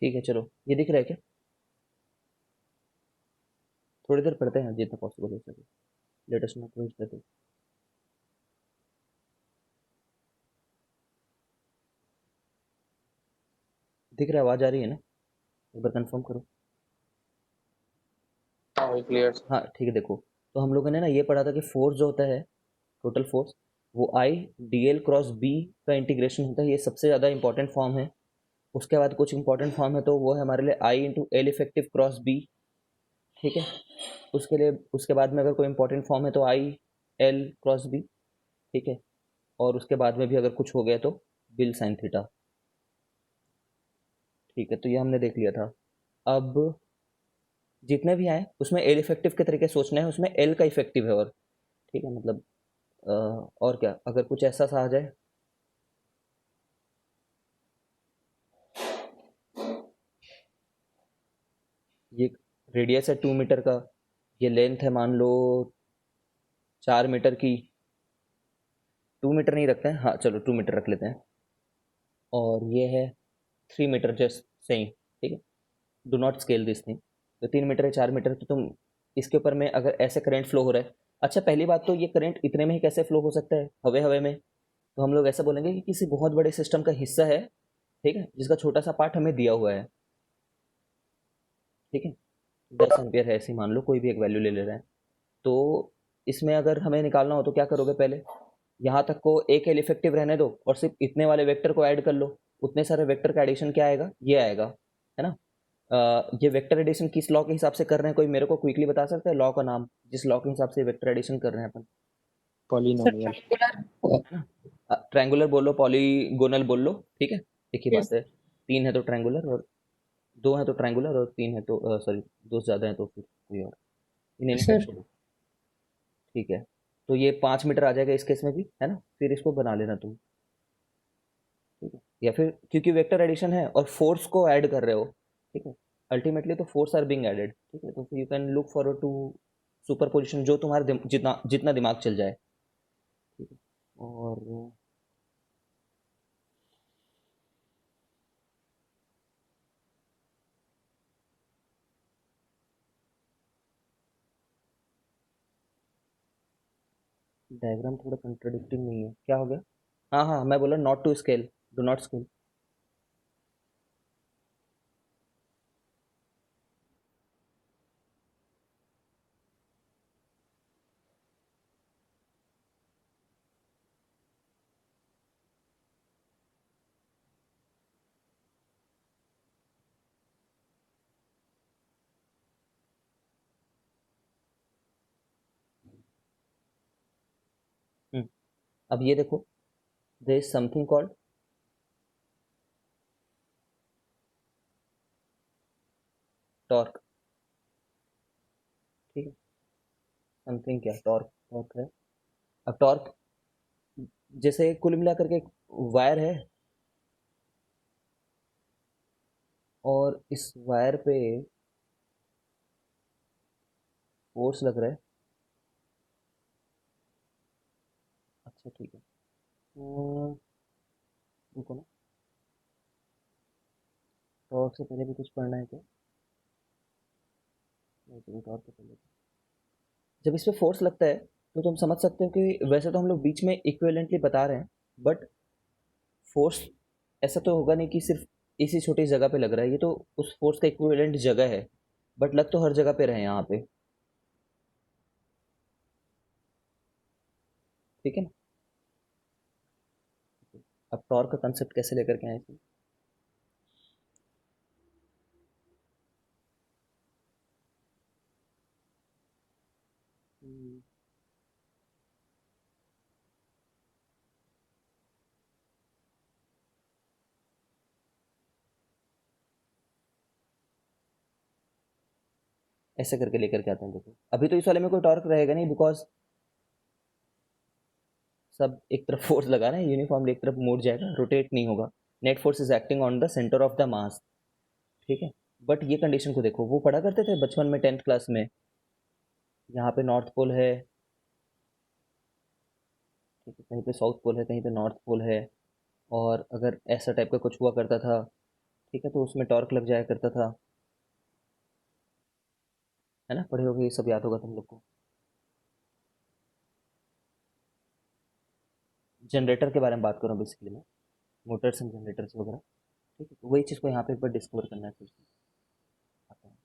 ठीक है चलो, ये दिख रहा है क्या? थोड़ी देर पढ़ते हैं जितना पॉसिबल हो सके। Let us not waste the day. दिख रहा है, आवाज आ रही है ना? एक बार कंफर्म करो। हाँ भाई क्लियर। हाँ ठीक है, देखो तो हम लोगों ने ना ये पढ़ा था कि फोर्स जो होता है, टोटल फोर्स, वो I D L cross B का इंटीग्रेशन होता है, ये सबसे ज़्यादा इंपॉर्टेंट फॉर्म है। उसके बाद कुछ इंपॉर्टेंट फॉर्म है तो वो है हमारे लिए I into L effective cross B. ठीक है, उसके लिए उसके बाद में अगर कोई इंपॉर्टेंट फॉर्म है तो आई एल क्रॉस बी। ठीक है, और उसके बाद में भी अगर कुछ हो गया तो बिल साइन थीटा। ठीक है, तो ये हमने देख लिया था। अब जितने भी आए उसमें एल इफेक्टिव के तरीके सोचना है, उसमें एल का इफेक्टिव है। और ठीक है, मतलब और क्या अगर कुछ ऐसा सा आ जाए, ये रेडियस है 2 मीटर का, ये लेंथ है मान लो 4 मीटर की। 2 मीटर नहीं रखते हैं, हाँ चलो 2 मीटर रख लेते हैं। और ये है 3 मीटर, जस्ट सही। ठीक है, do not scale this thing. तो 3 मीटर है, 4 मीटर, तो तुम इसके ऊपर में अगर ऐसे करंट फ्लो हो रहा है। अच्छा पहली बात तो ये करंट इतने में ही कैसे फ्लो हो सकता है, हवे हवे में? तो हम लोग ऐसा बोलेंगे कि किसी बहुत बड़े सिस्टम का हिस्सा है, ठीक है, जिसका छोटा सा पार्ट हमें दिया हुआ है। ठीक है, 10 एम्पियर है, ऐसे ही मान लो कोई भी एक वैल्यू ले ले रहे हैं। तो इसमें अगर हमें निकालना हो तो क्या करोगे, पहले यहाँ तक को एक एल इफेक्टिव रहने दो और सिर्फ इतने वाले वेक्टर को ऐड कर लो। उतने सारे वेक्टर का एडिशन क्या आएगा, ये आएगा, है ना? ये वेक्टर एडिशन किस लॉ के हिसाब से कर रहे हैं, कोई मेरे को क्विकली बता सकता है लॉ का नाम, जिस लॉ के हिसाब से वेक्टर एडिशन कर रहे हैं अपन? Sir polynomial. ट्रायंगुलर। है ना, ट्रायंगुलर बोलो, पॉलीगोनल बोल लो, ठीक है, एक ही यस। बात है। तीन है तो ट्रायंगुलर, और दो है तो ट्रायंगुलर, और तीन है तो सॉरी, दो से ज़्यादा है तो फिर कोई और, इन्हें नहीं सर छोड़ो। ठीक है, तो ये 5 मीटर आ जाएगा इस केस में भी, है ना? फिर इसको बना लेना तुम। ठीक है, या फिर क्योंकि वेक्टर एडिशन है और फोर्स को ऐड कर रहे हो, ठीक है, अल्टीमेटली तो फोर्स आर बीइंग एडेड। ठीक है, तो फिर you can look forward to superposition, जो तुम्हारे जितना जितना दिमाग चल जाए। ठीक है, और डायग्राम थोड़ा कंट्राडिक्टिंग नहीं है, क्या हो गया? हाँ हाँ, मैं बोला not to scale, do not scale. अब ये देखो, there is something called torque. ठीक है, समथिंग क्या, टॉर्क, टॉर्क है। अब टॉर्क जैसे कुल मिलाकर के एक वायर है, और इस वायर पे फोर्स लग रहा है। अच्छा ठीक है, रुको ना, टॉर्क से पहले भी कुछ पढ़ना है क्या? नहीं, चलो टॉर्क से पहले, जब इस पे फोर्स लगता है तो तुम समझ सकते हो कि वैसे तो हम लोग बीच में इक्विवेलेंटली बता रहे हैं, बट फोर्स ऐसा तो होगा नहीं कि सिर्फ इसी छोटी जगह पे लग रहा है, ये तो उस फोर्स का इक्विवेलेंट जगह है, बट लग तो हर जगह पे रहे यहाँ पे। ठीक है ना? अब टॉर्क का कंसेप्ट कैसे लेकर के आए इसमें? हम्म, ऐसे करके लेकर के आते हैं। देखो अभी तो इस वाले में कोई टॉर्क रहेगा नहीं, बिकॉज सब एक तरफ फोर्स लगा रहे हैं, यूनिफॉर्मली एक तरफ मुड़ जाएगा, रोटेट नहीं होगा। Net force is acting on the centre of the mass. ठीक है, बट ये कंडीशन को देखो, वो पढ़ा करते थे बचपन में 10th क्लास में, यहाँ पे नॉर्थ पोल है, ठीक है, कहीं पे साउथ पोल है, कहीं पे नॉर्थ पोल है, और अगर ऐसा टाइप का कुछ हुआ करता था, ठीक है, तो उसमें टॉर्क लग जाया करता था, है ना, पढ़े होगे, ये सब याद होगा तुम लोग को। जनरेटर के बारे में बात करूँ बेसिकली मैं, मोटर्स एंड जनरेटर्स वगैरह। ठीक है, तो वही चीज़ को यहाँ पे एक बार डिस्कवर करना है फिर से। आता है।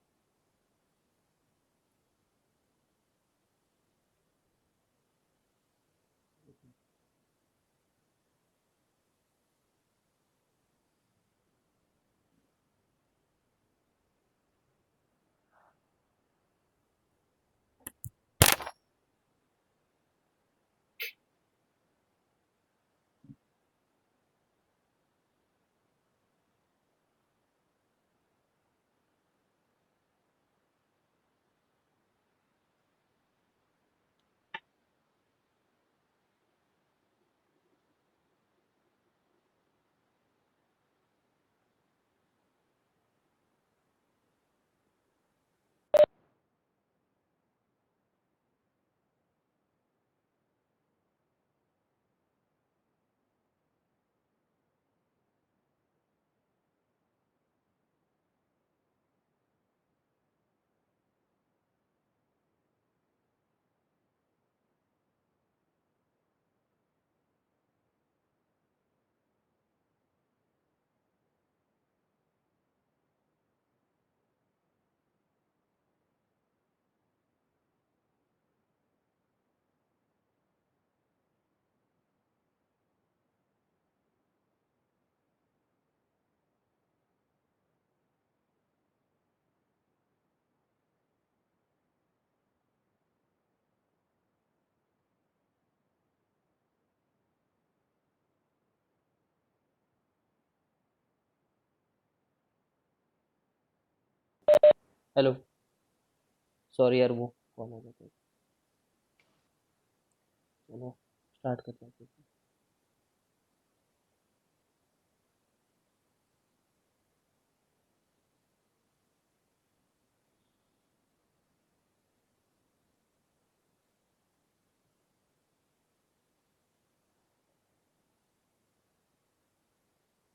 हेलो। सॉरी यार, वो कॉल हो गया था। चलो स्टार्ट करते हैं फिर से।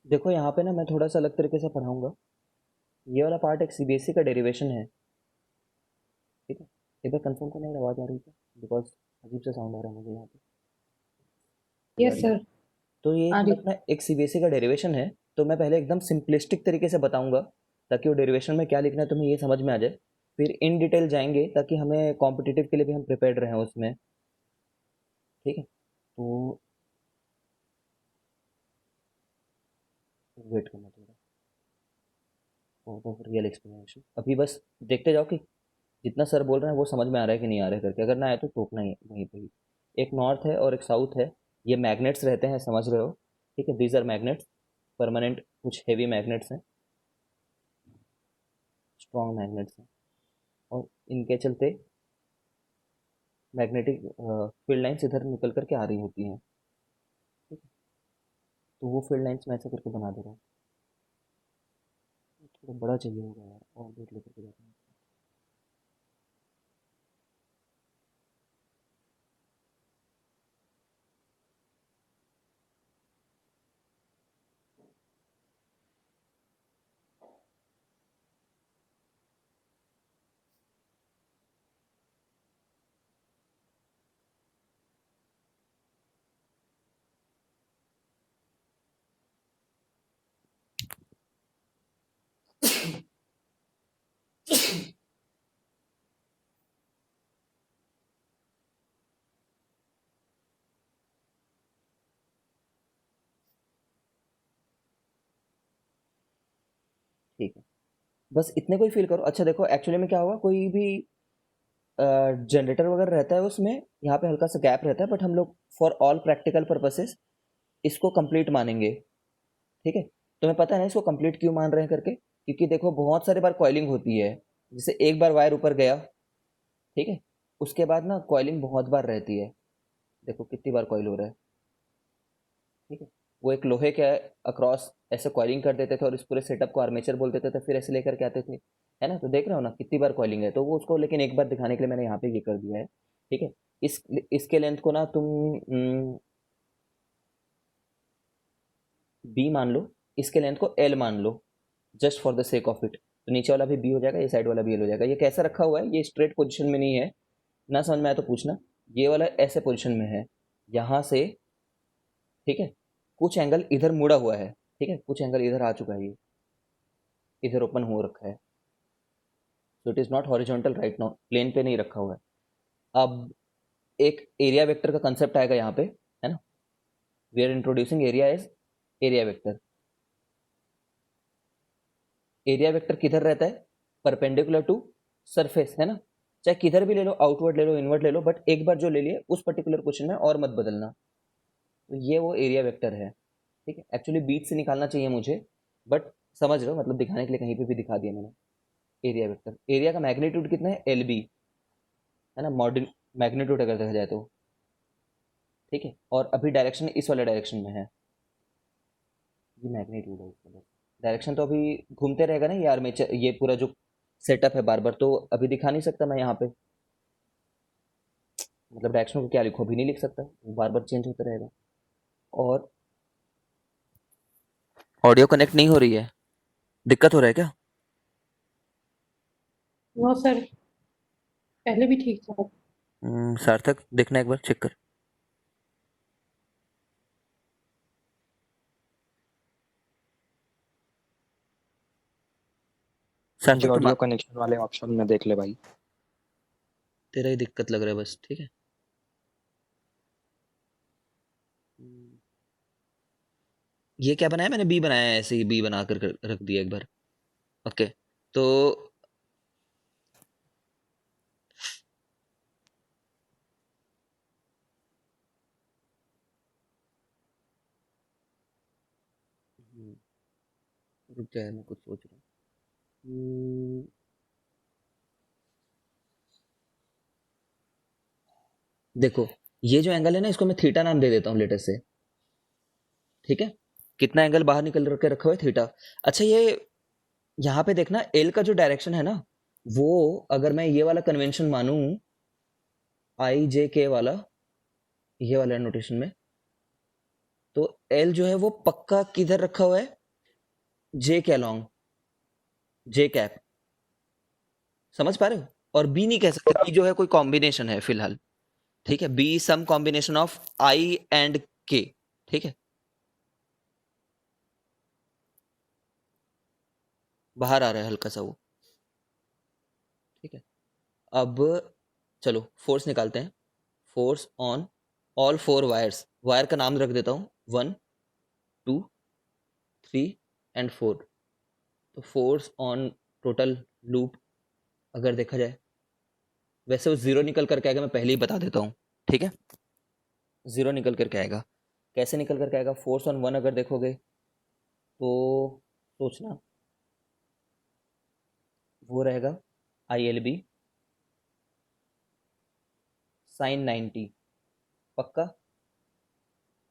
देखो यहाँ पे ना मैं थोड़ा सा अलग तरीके से पढ़ाऊंगा। ये वाला पार्ट एक सीबीएसई का डेरिवेशन है। ठीक है, एक बार कंफर्म करने की आवाज़ आ रही है, बिकॉज अजीब सा साउंड आ रहा है मुझे यहाँ पे। ये आ यस रही है। सर। तो ये आ मैं रही। अपना एक सीबीएसई का डेरिवेशन है। तो मैं पहले एकदम सिंपलिस्टिक तरीके से बताऊंगा, ताकि वो डेरिवेशन में क्या लिखना है तुम्हें ये समझ में आ जाए। फिर इन डिटेल जाएंगे ताकि हमें कॉम्पिटिटिव के लिए भी हम प्रिपेयर्ड रहें उसमें। ठीक है, तो वेट करना थोड़ा। रियल एक्सप्लेनेशन अभी बस देखते जाओ कि जितना सर बोल रहे हैं वो समझ में आ रहा है कि नहीं आ रहा है करके। अगर ना आए तो टोकना ही है वहीं पे ही। एक नॉर्थ है और एक साउथ है। ये मैग्नेट्स रहते हैं, समझ रहे हो। ठीक है, दीज आर मैग्नेट्स, परमानेंट, कुछ हेवी मैग्नेट्स हैं, स्ट्रॉन्ग मैग्नेट्स हैं। और इनके चलते मैग्नेटिक फील्ड लाइंस इधर निकल करके आ रही होती हैं। ठीक है, तो वो फील्ड लाइंस मैं ऐसे करके बना दे रहा हूँ। थोड़ा बड़ा चाहिए होगा यार, और दूर लेकर के जाता हूँ। ठीक है, बस इतने को ही फील करो। अच्छा देखो, एक्चुअली में क्या होगा, कोई भी जनरेटर वगैरह रहता है उसमें, यहाँ पे हल्का सा गैप रहता है, बट हम लोग फॉर ऑल प्रैक्टिकल पर्पसेस इसको कंप्लीट मानेंगे। ठीक है, तुम्हें पता है ना इसको कंप्लीट क्यों मान रहे हैं करके? क्योंकि देखो बहुत सारी बार कॉइलिंग होती है। जैसे एक बार वायर ऊपर गया, ठीक है, उसके बाद ना कॉइलिंग बहुत बार रहती है। देखो कितनी बार कॉइल हो रहा है। ठीक है, वो एक लोहे के अक्रॉस ऐसे कॉइलिंग कर देते थे और इस पूरे सेटअप को आर्मेचर बोल देते थे, फिर ऐसे लेकर के आते थे। है ना, तो देख रहे हो ना कितनी बार कॉइलिंग है, तो वो उसको लेकिन एक बार दिखाने के लिए मैंने यहाँ पे ये कर दिया है। ठीक है, इस इसके लेंथ को ना तुम बी मान लो, इसके लेंथ को एल मान लो। Just for the sake of it. तो नीचे वाला भी बी हो जाएगा, ये साइड वाला भी एल हो जाएगा। ये कैसे रखा हुआ है, ये स्ट्रेट पोजीशन में नहीं है, ना समझ में आया तो पूछना। ये वाला ऐसे पोजीशन में है, यहाँ से, ठीक है, कुछ एंगल इधर मुड़ा हुआ है, ठीक है, कुछ एंगल इधर आ चुका है, ये इधर ओपन हो रखा है। So it is not horizontal right now, plane पे नहीं रखा हुआ है। अब एक एरिया वेक्टर का कंसेप्ट आएगा यहाँ पे, है ना। We are introducing area as area vector. Area vector किधर रहता है, परपेंडिकुलर टू सरफेस, है ना। चाहे किधर भी ले लो, आउटवर्ड ले लो, इनवर्ड ले लो, बट एक बार जो ले लिए उस पर्टिकुलर क्वेश्चन में और मत बदलना। तो ये वो एरिया वेक्टर है, ठीक है। एक्चुअली बीच से निकालना चाहिए मुझे, बट समझ रहे हो, मतलब दिखाने के लिए कहीं पे भी दिखा दिया मैंने। एरिया वेक्टर, एरिया का मैग्नीट्यूड कितना है, एल बी, है ना, मॉडल मैग्नीट्यूड अगर देखा जाए तो, ठीक है। और अभी डायरेक्शन इस वाले डायरेक्शन में है, ये मैग्नीट्यूड है इस वाले। डायरेक्शन तो अभी घूमते रहेगा ना ये आर्मेचर, ये पूरा जो सेटअप है बार बार, तो अभी दिखा नहीं सकता मैं यहाँ पे, मतलब डायरेक्शन को क्या लिखो, अभी नहीं लिख सकता, बार बार चेंज होता रहेगा। और ऑडियो कनेक्ट नहीं हो रही है, दिक्कत हो रहा है क्या? नो सर, पहले भी ठीक था। सार्थक देखना एक बार, चेक कर। जी, सार्थक तुम ऑडियो कनेक्शन वाले ऑप्शन में देख ले भाई। तेरा ही दिक्कत लग रहा है बस, ठीक है। ये क्या बनाया मैंने, बी बनाया है, ऐसे ही बी बना कर रख दिया एक बार। ओके, तो रुक जाए, मैं कुछ सोच रहा हूँ। देखो, ये जो एंगल है ना, इसको मैं थीटा नाम दे देता हूँ लेटर से, ठीक है। कितना एंगल बाहर निकल के रखा हुआ है, थीटा। अच्छा, ये यहाँ पे देखना, एल का जो डायरेक्शन है ना, वो अगर मैं ये वाला कन्वेंशन मानूं, आई जे के वाला, ये वाला नोटेशन में, तो एल जो है वो पक्का किधर रखा हुआ है, जे के अलॉन्ग, जे कैप, समझ पा रहे हो। और बी नहीं कह सकते, बी जो है कोई कॉम्बिनेशन है फिलहाल, ठीक है। B some combination of I and K, ठीक है। बाहर आ रहा है हल्का सा वो, ठीक है। अब चलो फोर्स निकालते हैं। Force on all four wires, wire का नाम रख देता हूँ, 1 2 3 एंड 4। तो फोर्स ऑन टोटल लूप अगर देखा जाए, वैसे वो जीरो निकल करके आएगा, मैं पहले ही बता देता हूँ, ठीक है। जीरो निकल करके आएगा। कैसे निकल करके आएगा, फोर्स ऑन 1 अगर देखोगे तो सोचना, वो रहेगा आई एल बी साइन 90, पक्का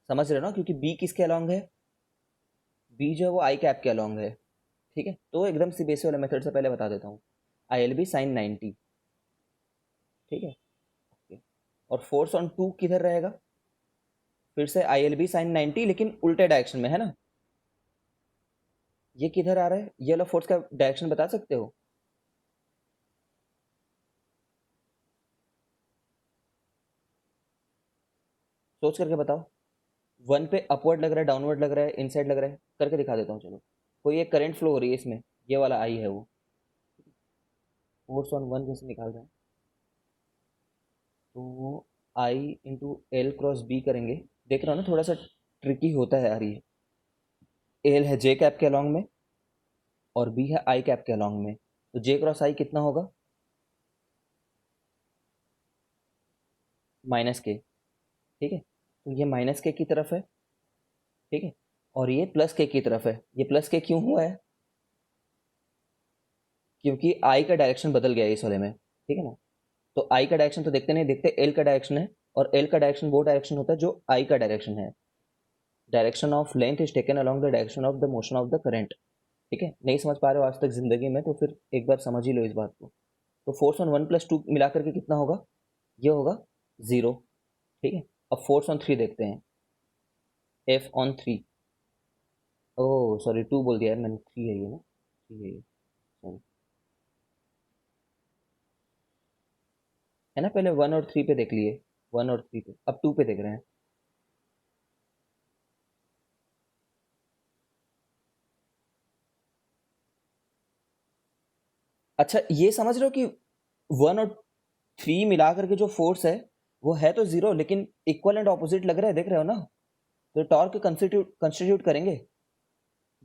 समझ रहे हो ना, क्योंकि बी किसके अलॉन्ग है, बी जो है वो आई कैप के अलॉन्ग है, ठीक है। तो एकदम सी बेसिक वाले मेथड से पहले बता देता हूँ, आई एल बी साइन 90, ठीक है। ओके। और फोर्स ऑन 2 किधर रहेगा, फिर से आई एल बी साइन 90, लेकिन उल्टे डायरेक्शन में, है ना। ये किधर आ रहा है, ये वाला फोर्स का डायरेक्शन बता सकते हो, सोच करके बताओ। 1 पे अपवर्ड लग रहा है, डाउनवर्ड लग रहा है, इनसाइड लग रहा है, करके दिखा देता हूँ चलो। कोई एक करंट फ्लो हो रही है इसमें, ये वाला आई है वो। फोर्स ऑन 1 जैसे निकाल रहे हैं, तो आई इंटू एल क्रॉस बी करेंगे। देख रहा हो ना, थोड़ा सा ट्रिकी होता है यार ये। एल है जे कैप के अलॉन्ग में, और बी है आई कैप के अलॉन्ग में, तो जे क्रॉस आई कितना होगा, माइनस के, ठीक है। तो ये माइनस के की तरफ है, ठीक है। और ये प्लस के की तरफ है। ये प्लस के क्यों हुआ है, क्योंकि आई का डायरेक्शन बदल गया है इस वाले में, ठीक है ना। तो आई का डायरेक्शन तो देखते नहीं, देखते एल का डायरेक्शन है, और एल का डायरेक्शन वो डायरेक्शन होता है जो आई का डायरेक्शन है। Direction of length is taken along the direction of the motion of the current, ठीक है। नहीं समझ पा रहे हो आज तक जिंदगी में, तो फिर एक बार समझ ही लो इस बात को। तो फोर्स ऑन 1 + 2 मिला करके कितना होगा, ये होगा 0, ठीक है। अब फोर्स ऑन 3 देखते हैं, एफ ऑन 3, ओह सॉरी 2 बोल दिया यार मैंने, 3 है ये ना। ये sorry, है ना, पहले 1 और 3 पे देख लिए, 1 और 3 पे, अब 2 पे देख रहे हैं। अच्छा ये समझ रहे हो कि 1 और 3 मिला करके जो फोर्स है वो है तो जीरो, लेकिन इक्वल एंड ऑपोजिट लग रहा है, देख रहे हो ना, तो टॉर्क कंस्टिट्यूट करेंगे,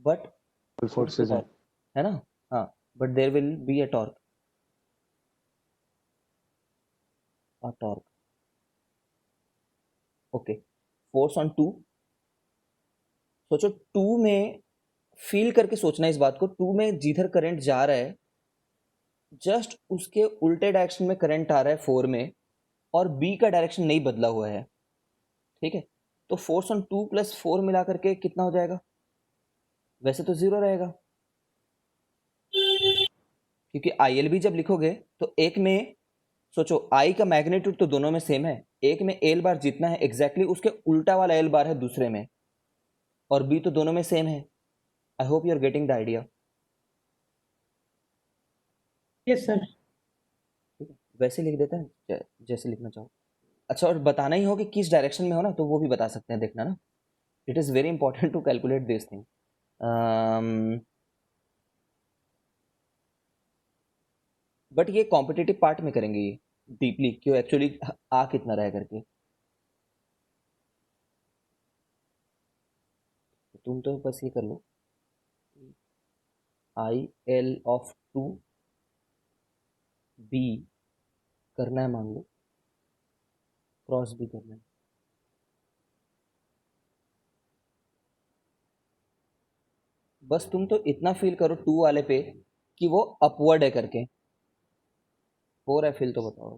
बट फुल फोर्सेस हैं। है ना, हाँ, but there will be a torque, okay. Force on 2, सोचो 2 में, फील करके सोचना इस बात को, 2 में जिधर करंट जा रहा है जस्ट उसके उल्टे डायरेक्शन में करंट आ रहा है 4 में, और बी का डायरेक्शन नहीं बदला हुआ है, ठीक है, तो फोर्स ऑन 2 प्लस 4 मिला करके कितना हो जाएगा, वैसे तो जीरो रहेगा, क्योंकि आई एल बी जब लिखोगे तो एक में, सोचो आई का मैग्नीट्यूड तो दोनों में सेम है, एक में एल बार जितना है एग्जैक्टली उसके उल्टा वाला एल बार है दूसरे में, और बी तो दोनों में सेम है। I hope you are getting the idea. Yes sir. ठीक है, वैसे लिख देते हैं जैसे लिखना चाहो। अच्छा, और बताना ही हो कि किस डायरेक्शन में हो ना, तो वो भी बता सकते हैं, देखना ना, it is very important to calculate this thing. But ये कॉम्पिटिटिव पार्ट में करेंगे ये डीपली, क्यों एक्चुअली आ कितना रहा है करके, तो तुम तो बस ये कर लो, आई एल ऑफ 2 बी करना है, मान लो क्रॉस भी करना है, बस तुम तो इतना फील करो 2 वाले पे कि वो अपवर्ड है करके, हो रहा है फील, तो बताओ,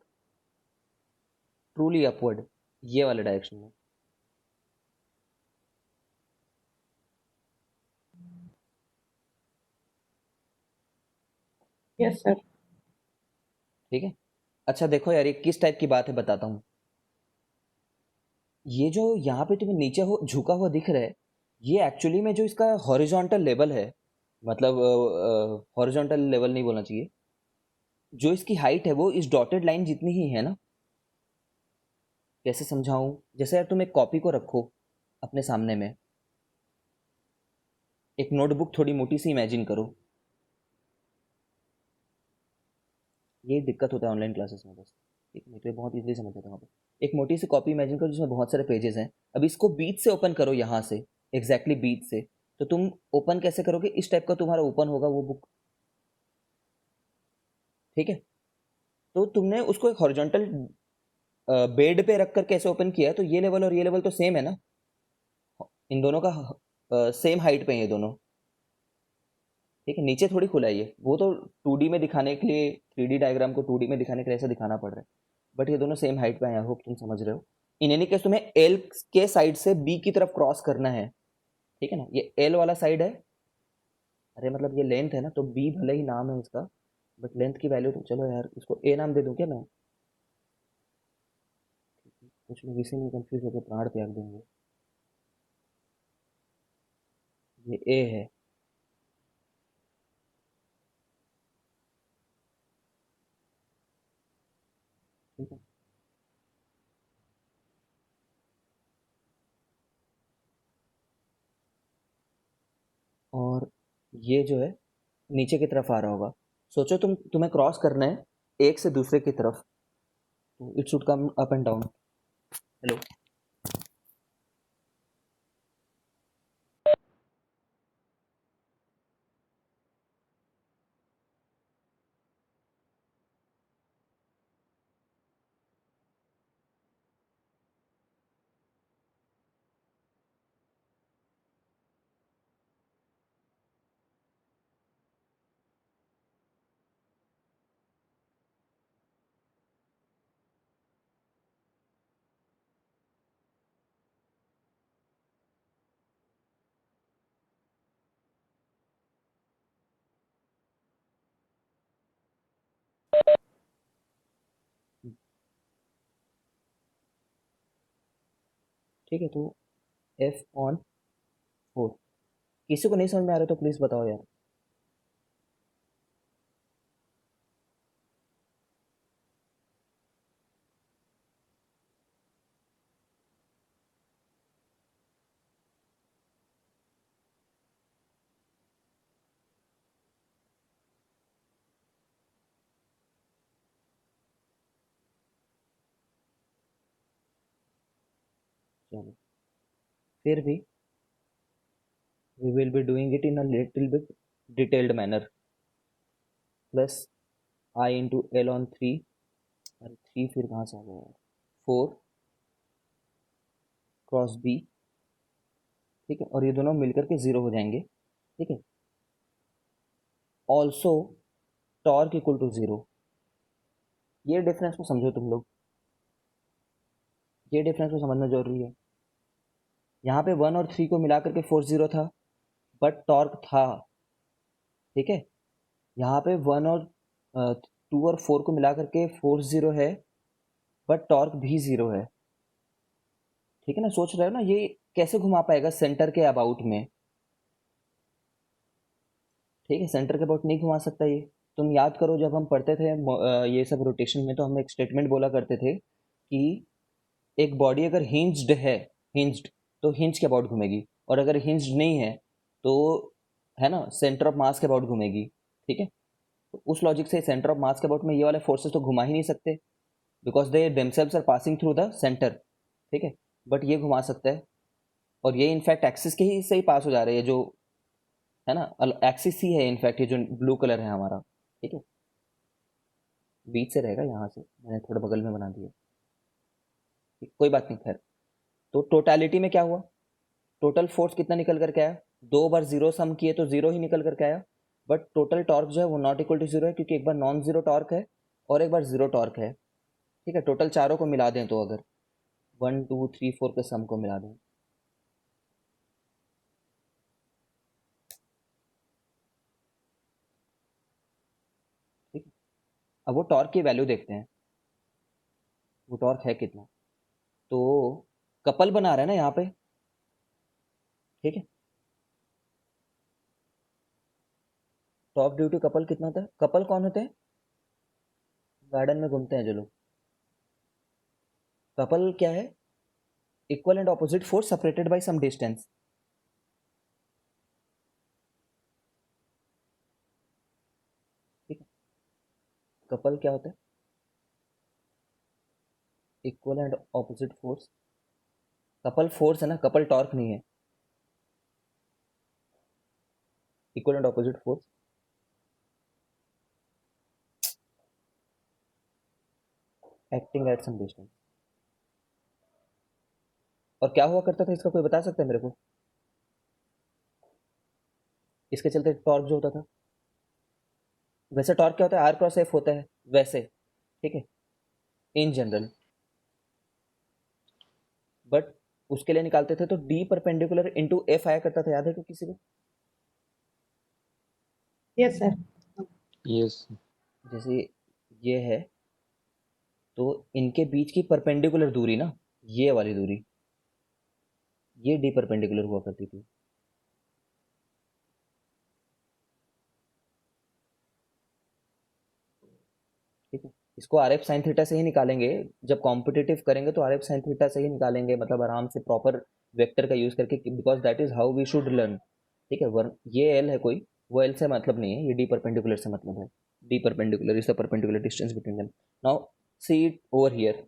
ट्रूली अपवर्ड, ये वाले डायरेक्शन में। Yes sir. ठीक है, अच्छा देखो यार, ये किस टाइप की बात है बताता हूँ। ये जो यहाँ पे तुम्हें नीचे हो झुका हुआ दिख रहा है, ये एक्चुअली में जो इसका हॉरिजॉन्टल लेवल है, मतलब हॉरिजॉन्टल लेवल नहीं बोलना चाहिए, जो इसकी हाइट है वो इस डॉटेड लाइन जितनी ही है ना। कैसे समझाऊं, जैसे यार तुम एक कॉपी को रखो अपने सामने में, एक नोटबुक थोड़ी मोटी सी इमेजिन करो, ये दिक्कत होता है ऑनलाइन क्लासेस में बस, ठीक है, नहीं तो ये बहुत इजीली समझ जाता हूँ। एक मोटी सी कॉपी इमेजिन करो जिसमें बहुत सारे पेजेस हैं, अब इसको बीच से ओपन करो, यहाँ से एग्जैक्टली बीच से, तो तुम ओपन कैसे करोगे, इस टाइप का तुम्हारा ओपन होगा वो बुक, ठीक है, तो तुमने उसको एक हॉरिजॉन्टल बेड पे रख कर कैसे ओपन किया है, तो ये लेवल और ये लेवल तो सेम है ना, इन दोनों का सेम हाइट पे है ये दोनों, ठीक है, नीचे थोड़ी खुला है ये, वो तो 2D में दिखाने के लिए, 3D डायग्राम को 2D में दिखाने के लिए ऐसा दिखाना पड़ रहा है, बट ये दोनों सेम हाइट पे हैं, आई होप तुम समझ रहे हो। इन एनी केस तुम्हें एल के साइड से बी की तरफ क्रॉस करना है, ठीक है ना, ये एल वाला साइड है, अरे मतलब ये लेंथ है ना, तो बी भले ही नाम है इसका, बट लेंथ की वैल्यू तो, चलो यार इसको ए नाम दे दूं क्या मैं, कुछ लोग इसी में कंफ्यूज होकर प्राण त्याग देंगे, ये ए है, ठीक है, और ये जो है नीचे की तरफ आ रहा होगा, सोचो तुम्हें क्रॉस करना है एक से दूसरे की तरफ, तो it should come up and down, hello, ठीक है, तो एफ ऑन 4, किसी को नहीं समझ में आ रहा तो प्लीज़ बताओ यार। चलो फिर भी we will be doing it in a little bit detailed manner. Plus I into L on 3, अरे 3 फिर कहाँ से आ गया यार, 4 क्रॉस B, ठीक है, और ये दोनों मिलकर के 0 हो जाएंगे, ठीक है। ऑल्सो टॉर्क इक्वल टू 0, ये डिफरेंस को समझो तुम लोग, ये डिफरेंस को समझना जरूरी है। यहाँ पे 1 और 3 को मिला करके फोर्स 0 था, बट टॉर्क था, ठीक है। यहाँ पे 1 और 2 और 4 को मिला करके फोर्स 0 है, बट टॉर्क भी 0 है, ठीक है ना। सोच रहे हो ना ये कैसे घुमा पाएगा सेंटर के अबाउट में, ठीक है, सेंटर के अबाउट नहीं घुमा सकता ये। तुम याद करो जब हम पढ़ते थे ये सब रोटेशन में, तो हम एक स्टेटमेंट बोला करते थे कि एक बॉडी अगर हिंज्ड है, हिंज्ड, तो हिंज के अबाउट घूमेगी, और अगर हिंज्ड नहीं है तो, है ना, सेंटर ऑफ मास के अबाउट घूमेगी, ठीक है। तो उस लॉजिक से सेंटर ऑफ मास के अबाउट में ये वाले फोर्सेस तो घुमा ही नहीं सकते, because they themselves are passing through the centre, ठीक है। बट ये घुमा सकता है, और ये इनफैक्ट एक्सिस के ही से ही पास हो जा रही है, जो है ना, एक्सिस ही है इनफैक्ट, ये जो ब्लू कलर है हमारा, ठीक है। बीच से रहेगा, यहाँ से मैंने थोड़ा बगल में बना दिया, ठीक, कोई बात नहीं, खैर। तो टोटालिटी में क्या हुआ, टोटल फोर्स कितना निकल करके आया, 2 बार 0 सम किए तो 0 ही निकल करके आया, बट टोटल टॉर्क जो है वो नॉट इक्वल टू 0 है, क्योंकि एक बार नॉन जीरो टॉर्क है और एक बार 0 टॉर्क है, ठीक है। टोटल चारों को मिला दें तो, अगर 1 2 3 4 के सम को मिला दें, ठीक है। अब वो टॉर्क की वैल्यू देखते हैं, वो टॉर्क है कितना। तो कपल बना रहा है ना यहाँ पे, ठीक है। टॉर्क ड्यू टू कपल कितना होता है, कपल कौन होते हैं, गार्डन में घूमते हैं जो लोग, कपल क्या है, equal and opposite force separated by some distance, ठीक है। कपल क्या होता है, equal and opposite force, couple force है ना, कपल टॉर्क नहीं है, equal and opposite force acting at some distance. और क्या हुआ करता था इसका, कोई बता सकता है मेरे को, इसके चलते टॉर्क जो होता था, वैसे टॉर्क क्या होता है, आर क्रॉस एफ होता है वैसे, ठीक है, इन जनरल, बट उसके लिए निकालते थे तो डी परपेंडिकुलर इनटू एफ आया करता था, याद है क्या किसी को। Yes sir. यस जैसे ये है, तो इनके बीच की परपेंडिकुलर दूरी ना, ये वाली दूरी, ये डी परपेंडिकुलर हुआ करती थी, ठीक है। इसको आर एफ साइन थीटा से ही निकालेंगे, जब कॉम्पिटिटिव करेंगे तो आर एफ साइन थीटा से ही निकालेंगे, मतलब आराम से प्रॉपर वेक्टर का यूज करके, because that is how we should learn, ठीक है। ये एल है कोई, वो एल से मतलब नहीं है, ये डी परपेंडिकुलर से मतलब है, D perpendicular is the perpendicular distance between them. Now see it over here,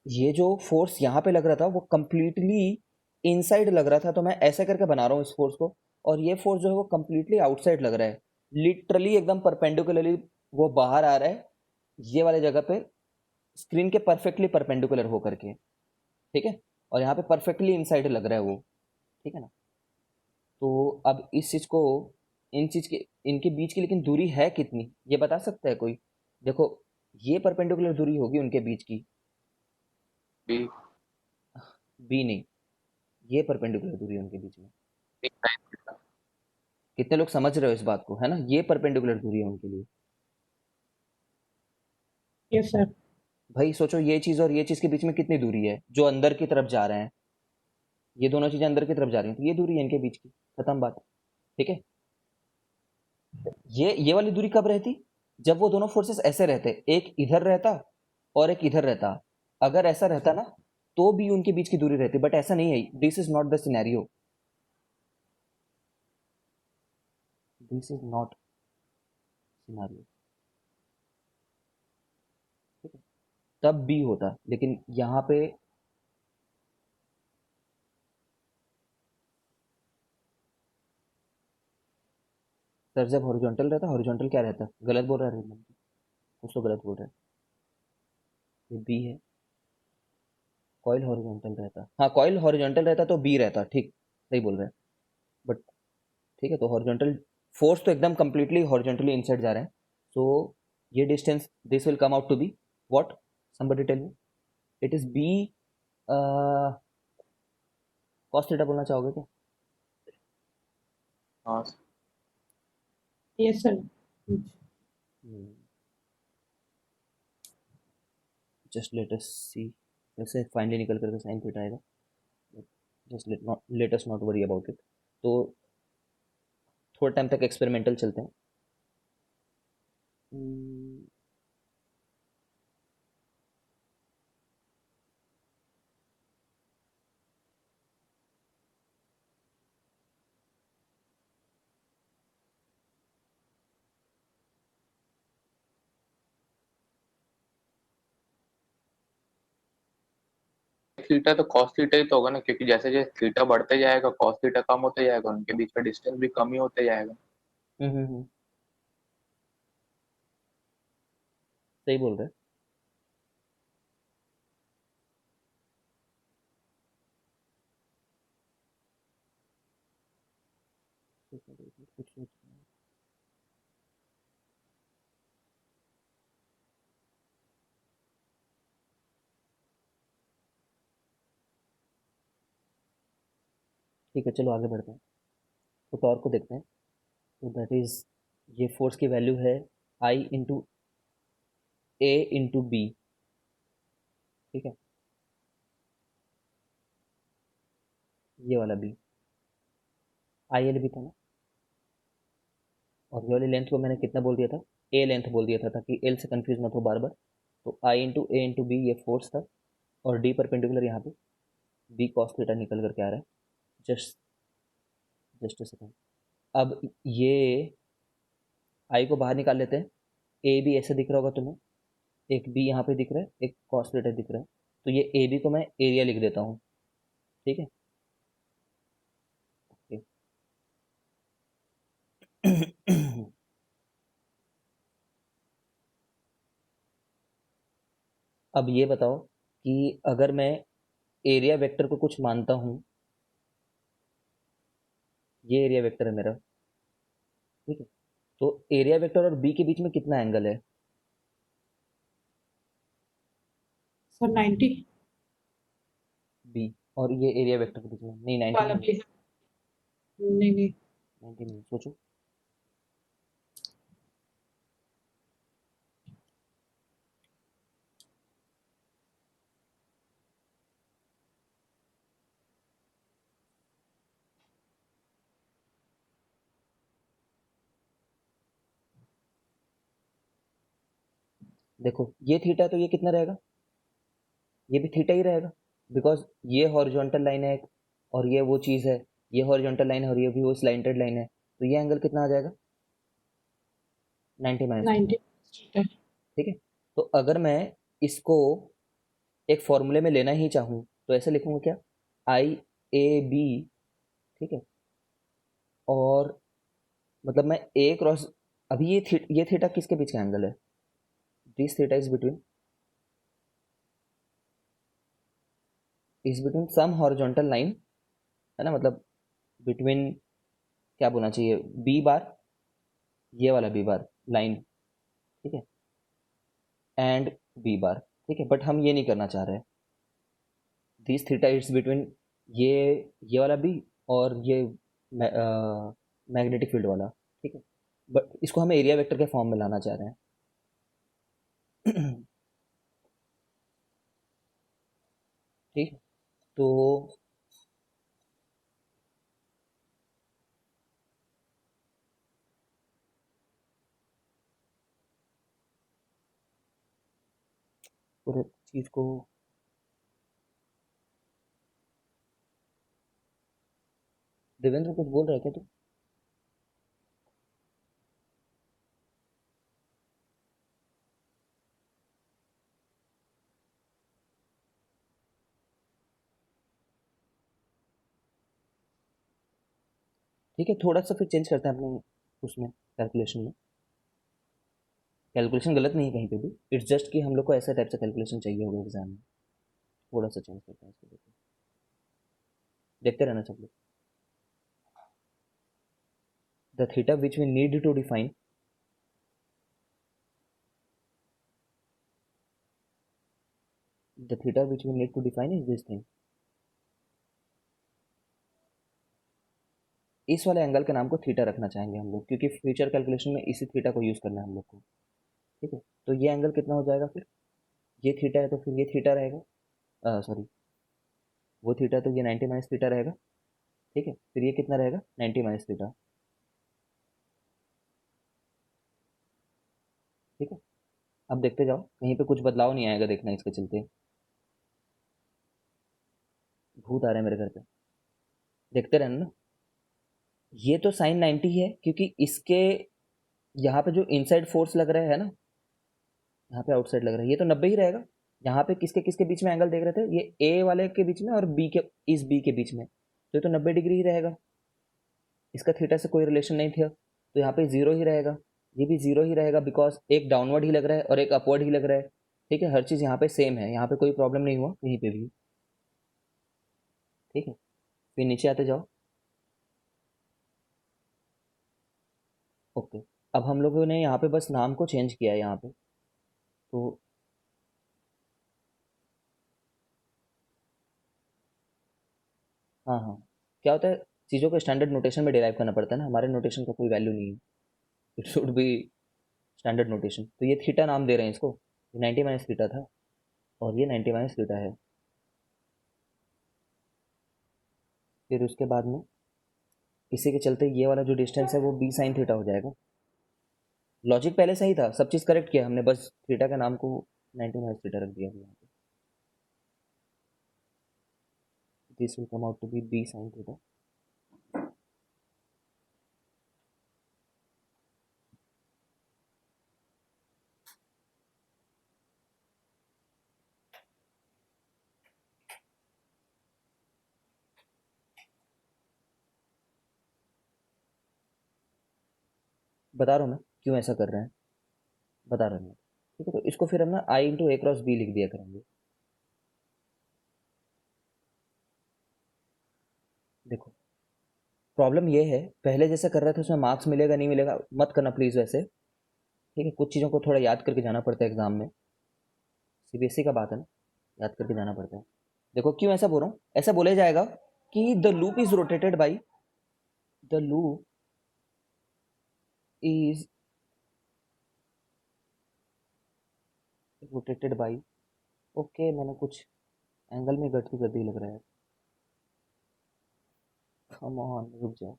ये जो फोर्स यहाँ पे लग रहा था वो कंप्लीटली इनसाइड लग रहा था, तो मैं ऐसे करके बना रहा हूँ इस फोर्स को, और ये फोर्स जो है वो कंप्लीटली आउटसाइड लग रहा है, लिटरली एकदम परपेंडिकुलरली वो बाहर आ रहा है, ये वाले जगह पे स्क्रीन के परफेक्टली परपेंडिकुलर हो करके, ठीक है। और यहाँ पे परफेक्टली इनसाइड लग रहा है वो, ठीक है ना। तो अब इस चीज को, इन चीज के, इनके बीच की लेकिन दूरी है कितनी, ये बता सकता है कोई, देखो ये परपेंडिकुलर दूरी होगी उनके बीच की, बी बी नहीं, ये परपेंडिकुलर दूरी है उनके बीच में, कितने लोग समझ रहे हो इस बात को, है ना, ये परपेंडिकुलर दूरी है उनके लिए। Yes sir. भाई सोचो ये चीज और ये चीज के बीच में कितनी दूरी है, जो अंदर की तरफ जा रहे हैं, ये दोनों चीजें अंदर की तरफ जा रही हैं, तो ये दूरी है इनके बीच की, खत्म बात, ठीक है। ये वाली दूरी कब रहती, जब वो दोनों फोर्सेस ऐसे रहते, एक इधर रहता और एक इधर रहता, अगर ऐसा रहता ना तो भी उनके बीच की दूरी रहती, बट ऐसा नहीं है, this is not the scenario, this is not scenario, ठीक है, तब बी होता, लेकिन यहाँ पे सर जब हॉरिजॉन्टल रहता, हॉरिजॉन्टल क्या रहता, गलत बोल रहा है रिदम, कुछ तो गलत बोल रहा है, ये बी है, कॉइल हॉरिजॉन्टल रहता, हाँ कॉइल हॉरिजॉन्टल रहता तो बी रहता, ठीक सही बोल रहे हैं, बट ठीक है, तो हॉरिजॉन्टल फोर्स तो एकदम कंप्लीटली हॉरिजॉन्टली इनसाइड जा रहे हैं, सो ये distance this will come out to be what, somebody tell me, it is B, cos theta बोलना चाहोगे क्या? हाँ yes sir. Just let us see, वैसे फाइनली निकल करके साइन थीटा आएगा, just let us not worry about it, तो थोड़ा टाइम तक एक्सपेरिमेंटल चलते हैं। थीटा तो कॉस थीटा ही तो होगा ना, क्योंकि जैसे जैसे थीटा बढ़ते जाएगा कॉस थीटा कम होते जाएगा, उनके बीच का डिस्टेंस भी कम ही होते जाएगा। सही बोल रहे हैं। कुछ सोच रहे हैं। ठीक है, चलो आगे बढ़ते हैं, तो टॉर्क को देखते हैं, तो दैट इज, ये फोर्स की वैल्यू है आई इंटू ए इंटू बी, ठीक है, ये वाला बी, आई एल भी था ना, और ये वाली लेंथ को मैंने कितना बोल दिया था, ए लेंथ बोल दिया था ताकि एल से कंफ्यूज मत हो बार बार, तो आई इंटू ए इंटू बी ये फोर्स था, और डी परपेंडिकुलर यहाँ पे बी कॉस थीटा निकल करके आ रहा है, जस्ट जस्ट अ सेकेंड, अब ये आई को बाहर निकाल लेते हैं, ए बी ऐसे दिख रहा होगा तुम्हें, एक बी यहाँ पे दिख रहा है, एक कॉस थीटा दिख रहा है, तो ये ए बी को मैं एरिया लिख देता हूँ, ठीक है, ओके। अब ये बताओ कि अगर मैं एरिया वेक्टर को कुछ मानता हूँ, ये एरिया वेक्टर है मेरा, ठीक है, तो एरिया वेक्टर और बी के बीच में कितना एंगल है? सर 90 बी और ये एरिया वेक्टर के बीच में, नहीं 90 वाला नहीं है, भी है। नहीं नहीं 90 नहीं, सोचो, देखो ये थीटा, तो ये कितना रहेगा, ये भी थीटा ही रहेगा, बिकॉज ये हॉरिजॉन्टल लाइन है एक, और ये वो चीज़ है, ये हॉरिजॉन्टल लाइन है और ये भी वो स्लाइंटेड लाइन है, तो ये एंगल कितना आ जाएगा, 90 माइनस थीटा, 90 ठीक है, तो अगर मैं इसको एक फॉर्मूले में लेना ही चाहूँ तो ऐसे लिखूंगा क्या, आई ए बी, ठीक है, और मतलब मैं ए क्रॉस, अभी ये थीटा किसके बीच का एंगल है, this theta is between some horizontal line, है ना, मतलब बिटवीन, क्या बोलना चाहिए, बी बार, ये वाला बी बार लाइन, ठीक है, एंड बी बार, ठीक है, बट हम ये नहीं करना चाह रहे, दिस थीटा इट्स बिटवीन ये ये वाला बी और ये मैग्नेटिक फील्ड वाला, ठीक है, बट इसको हम एरिया वेक्टर के फॉर्म में लाना चाह रहे हैं। ठीक है, तो पूरे चीज़ को, देवेंद्र कुछ बोल रहा है क्या तू? ठीक है, थोड़ा सा फिर चेंज करते हैं अपने उसमें कैलकुलेशन में। कैलकुलेशन गलत नहीं है कहीं पे भी, इट्स जस्ट कि हम लोग को ऐसा टाइप से कैलकुलेशन चाहिए होगा एग्जाम में। थोड़ा सा चेंज करते हैं इसको, देखते रहना सब लोग। The theta which we need to define, the theta which we need to define is this thing। इस वाले एंगल के नाम को थीटा रखना चाहेंगे हम लोग, क्योंकि फ्यूचर कैलकुलेशन में इसी थीटा को यूज करना है हम लोग को। ठीक है, तो ये एंगल कितना हो जाएगा फिर, ये थीटा है तो फिर ये थीटा रहेगा, सॉरी वो थीटा, तो ये 90 माइनस थीटा रहेगा। ठीक है, फिर ये कितना रहेगा, 90 माइनस थीटा। ठीक है, अब देखते जाओ कहीं पे कुछ बदलाव नहीं आएगा, देखना इसके चलते। भूत आ रहे हैं मेरे घर पे, देखते रहना ना। ये तो साइन 90 है, क्योंकि इसके यहाँ पे जो इनसाइड फोर्स लग रहा है ना, यहाँ पे आउटसाइड लग रहा है, ये तो 90 ही रहेगा। यहाँ पे किसके किसके बीच में एंगल देख रहे थे, ये ए वाले के बीच में और बी के, इस बी के बीच में, तो ये तो 90 डिग्री ही रहेगा। इसका थीटा से कोई रिलेशन नहीं था, तो यहाँ पे जीरो ही रहेगा। ये भी जीरो ही रहेगा, बिकॉज एक डाउनवर्ड ही लग रहा है और एक अपवर्ड ही लग रहा है। ठीक है, हर चीज़ यहाँ पे सेम है, यहाँ पे कोई प्रॉब्लम नहीं हुआ कहीं पे भी। ठीक है, फिर नीचे आते जाओ। ओके, अब हम लोगों ने यहाँ पे बस नाम को चेंज किया है यहाँ पे, तो हाँ हाँ, क्या होता है, चीज़ों को स्टैंडर्ड नोटेशन में डिराइव करना पड़ता है ना, हमारे नोटेशन का कोई वैल्यू नहीं है, it should be standard notation. तो ये थीटा नाम दे रहे हैं इसको, ये 90 माइनस थीटा था और ये 90 माइनस थीटा है। फिर उसके बाद में इसी के चलते ये वाला जो डिस्टेंस है वो बी साइन थीटा हो जाएगा। लॉजिक पहले सही था, सब चीज़ करेक्ट किया हमने, बस थीटा के नाम को 90 माइनस थीटा रख दिया यहाँ पे। This will come out to be B sine theta. बता रहा हूँ मैं क्यों ऐसा कर रहे हैं, बता रहा हूँ मैं। ठीक है, तो इसको फिर हम ना आई इंटू ए क्रॉस बी लिख दिया करेंगे। देखो, प्रॉब्लम ये है, पहले जैसे कर रहे थे उसमें मार्क्स मिलेगा नहीं मिलेगा मत करना प्लीज़ वैसे। ठीक है, कुछ चीज़ों को थोड़ा याद करके जाना पड़ता है एग्जाम में, सीबीएसई का बात है ना, याद करके जाना पड़ता है। देखो क्यों ऐसा बोल रहा हूँ, ऐसा बोला जाएगा कि the loop is rotated by, the loop is rotated by. Okay, मैंने कुछ एंगल में गलती कर दी लग रहा है। कम ऑन, रुक जाओ।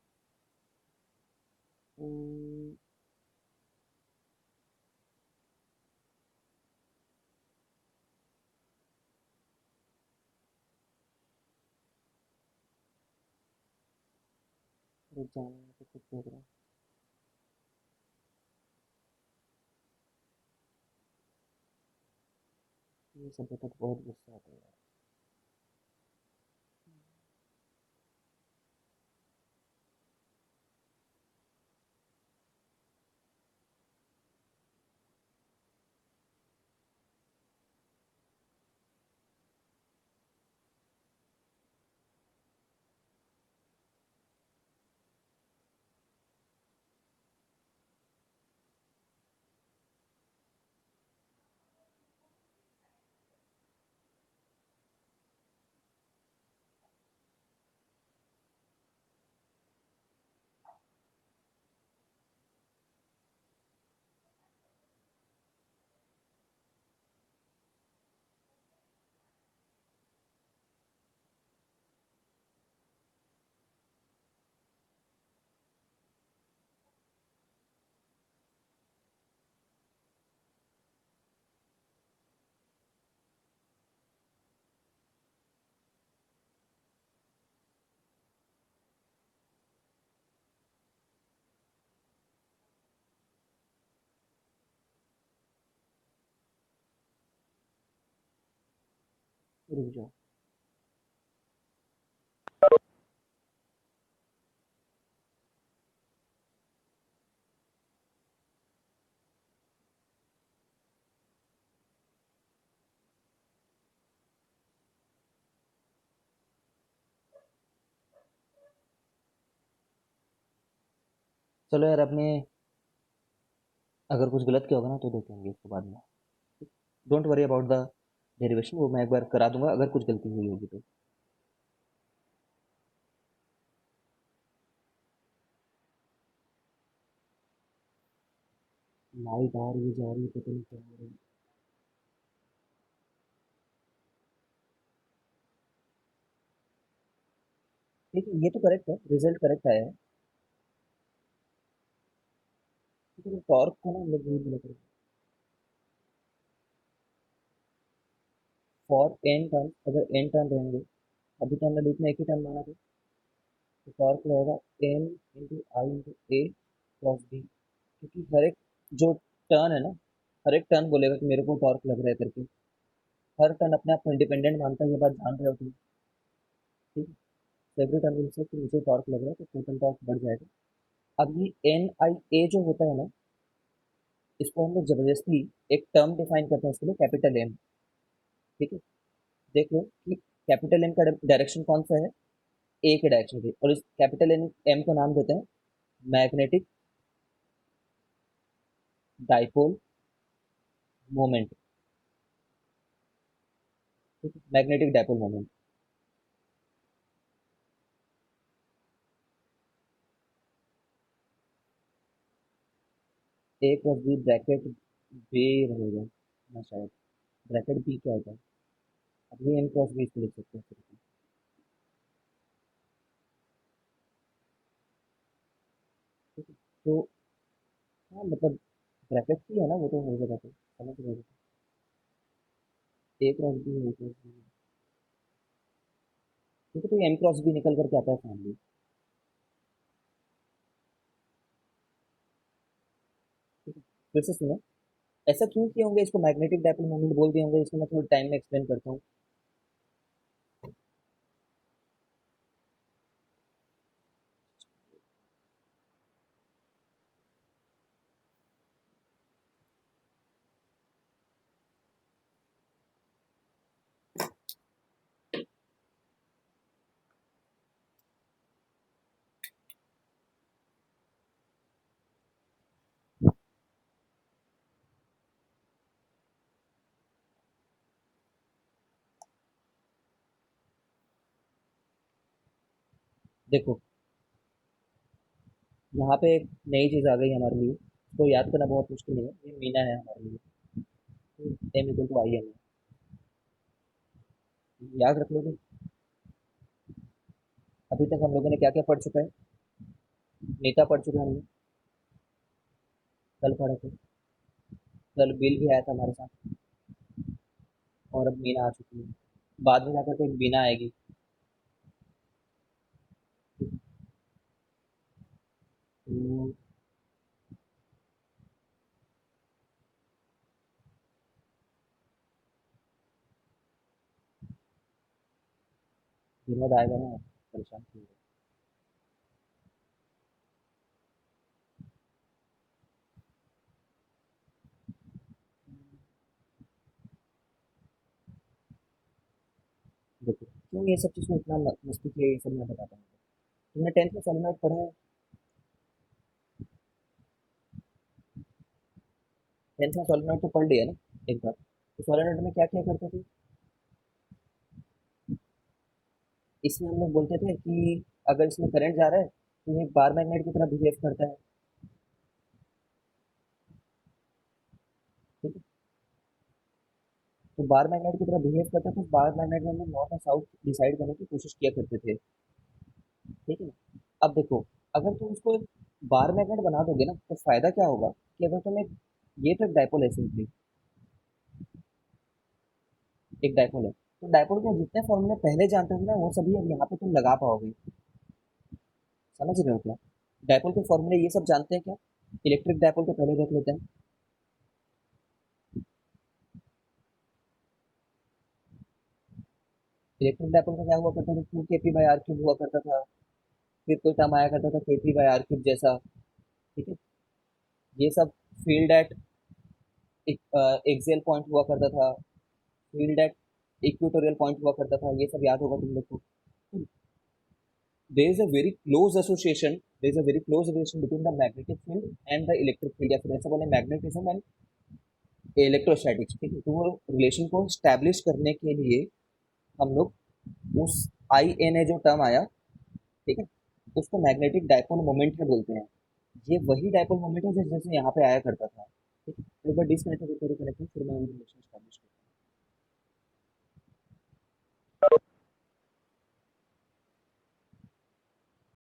हम्म, रुक जाओ, मैं तो कुछ देख रहा हूँ। ये सब बता तो बहुत गुस्सा आता है यार। रुक जाओ। चलो यार, अपने अगर कुछ गलत किया होगा ना तो देखेंगे उसके बाद में। Don't worry about the derivation, वो मैं एक बार करा दूंगा अगर कुछ गलती हुई होगी तो। लाइट आ रही है, जा रही है, पता नहीं क्या हो रहा है। ठीक है, ये तो करेक्ट है, रिजल्ट करेक्ट आया है। ठीक है, टॉर्क को ना हम लोग नहीं बोला। फॉर एन टर्न, अगर एन टर्न रहेंगे, अभी तो हमने लूप में एक ही टर्न माना था, तो टॉर्क रहेगा एन इंटू आई इंटू ए प्लस बी। क्योंकि हर एक जो टर्न है ना, हर एक टर्न बोलेगा कि मेरे को टॉर्क लग रहा है करके। हर टर्न अपने आप को इंडिपेंडेंट मानता है, ये बात जान रहे हो तुम। ठीक है, एवरी टर्न विल से कि मुझे टॉर्क लग रहा है तो टोटल टॉर्क बढ़ जाएगा। अब ये एन आई ए जो होता है ना, इसको हम लोग जबरदस्ती एक टर्म डिफाइन करते हैं उसके लिए, कैपिटल एम। ठीक है, देख लो कि कैपिटल एम का डायरेक्शन कौन सा है, ए के डायरेक्शन की, और इस कैपिटल एम एम को नाम देते हैं मैग्नेटिक डाइपोल मोमेंट। ठीक है, मैग्नेटिक डाइपोल मोमेंट। ए प्लस बी ब्रैकेट बी रहेगा ना शायद। ब्रैकेट बी क्या होता है? अब ये एम क्रॉस बी इसको लिख सकते हैं फिर। ठीक है, तो हाँ मतलब ब्रैकेट ही है ना, वो तो हो जगह पे समझ रहे हो। ए क्रॉस बी है, ए क्रॉस बी। ठीक है, तो एम क्रॉस बी निकल करके आता है फैमिली। ठीक है, फिर से सुनो, ऐसा क्यों किए होंगे, इसको मैग्नेटिक डाइपोल मोमेंट बोल दिए होंगे, इसको मैं थोड़ा टाइम में एक्सप्लेन करता हूँ। देखो, यहाँ पे एक नई चीज़ आ गई हमारे लिए, तो याद करना बहुत मुश्किल नहीं है, ये मीना है हमारे लिए। M equal to I M है, याद रख लोगे। अभी तक हम लोगों ने क्या क्या पढ़ चुका है? मीटा पढ़ चुके हैं हमने, कल पढ़ा था। कल बिल भी आया था हमारे साथ, और अब मीना आ चुकी है। बाद में जाकर के एक बीना आएगी। तो विनोद आएगा ना, परेशान क्यों हो रहे हो? देखो क्यों ये सब चीज़ में इतना मस्ती किया, ये सब मैं बताता हूँ। तुमने टेंथ में सोलेनॉइड पढ़ा है? टेंथ में सोलेनॉइड तो पढ़ लिया ना एक बार, तो सोलेनॉइड में क्या क्या करते थे? इसमें हम लोग बोलते थे कि अगर इसमें करंट जा रहा है तो ये बार मैग्नेट की तरह बिहेव करता है। ठीक है, तो बार मैग्नेट की तरह बिहेव करता है, तो बार मैग्नेट में हम लोग नॉर्थ और साउथ डिसाइड करने की कोशिश किया करते थे। ठीक है ना? अब देखो, अगर तुम उसको एक बार मैग्नेट बना दोगे ना, तो फायदा क्या होगा कि अगर तुम एक, ये तो एक डाइपोल है सिंपली, एक डाइपोल है, तो डाइपोल के जितने फॉर्मूले पहले जानते थे ना, वो सभी अब यहाँ पे तुम लगा पाओगे। समझ रहे हो क्या? डाइपोल के फॉर्मूले ये सब जानते हैं क्या? इलेक्ट्रिक डाइपोल के पहले देख लेते हैं। इलेक्ट्रिक डाइपोल का क्या हुआ करता था, टू के पी बाई आर क्यूब हुआ करता था। फिर कोई टर्म आया करता था के पी बाई आर क्यूब जैसा। ठीक है, ये सब फील्ड एट एक्सियल पॉइंट हुआ करता था, फील्ड एट इक्वेटोरियल पॉइंट हुआ करता था, ये सब याद होगा तुम लोग को। There is a very close association there is a very close relation between the magnetic field and the electric field, या फिर ऐसा बोले मैग्नेटिज्म एंड इलेक्ट्रोस्टैटिक्स, ठीक है। तो वो रिलेशन को स्टैब्लिश करने के लिए हम लोग उस आई एन ए जो टर्म आया, ठीक है, उसको मैग्नेटिक डायपोल मोमेंट में बोलते हैं। ये वही डायपोल मोमेंट है जैसे यहाँ पे आया करता था, ठीक है। एक बार डिस्कनेक्ट होकर कनेक्ट फिर मैं रिलेशन स्टैब्लिश करता हूँ।